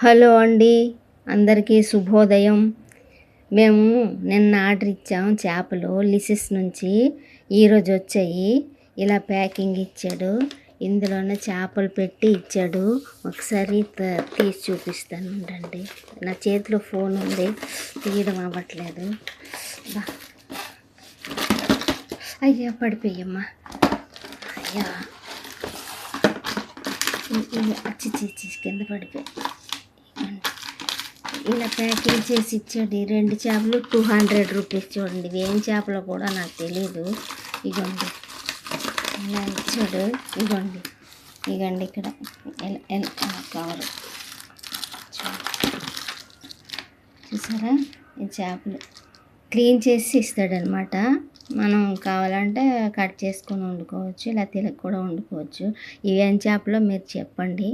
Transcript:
Hello అండి, అందరికీ శుభోదయం. మేము నిన్న ఆర్డర్ ఇచ్చాము చేపలు లిసిస్ నుంచి. ఈరోజు వచ్చాయి. ఇలా ప్యాకింగ్ ఇచ్చాడు. ఇందులోనే చేపలు పెట్టి ఇచ్చాడు. ఒకసారి తీసి చూపిస్తాను ఉండండి. నా చేతిలో ఫోన్ ఉంది, తీయడం అవ్వట్లేదు. అయ్యా పడిపోయమ్మా, అయ్యా చిచ్చి కింద పడిపోయి. ఇలా ప్యాకింగ్ చేసి ఇచ్చాడు. ఈ 2 చేపలు 200 రూపీస్. చూడండి, ఇవి ఏం చేపలో కూడా నాకు తెలీదు. ఇగోండి ఇలా ఇచ్చాడు. ఇగోండి ఇక్కడ కవరు చూసారా? ఈ చేపలు క్లీన్ చేసి ఇస్తాడనమాట. మనం కావాలంటే కట్ చేసుకొని వండుకోవచ్చు, ఇలా తిలక కూడా వండుకోవచ్చు. ఇవేం చేపలో మీరు చెప్పండి.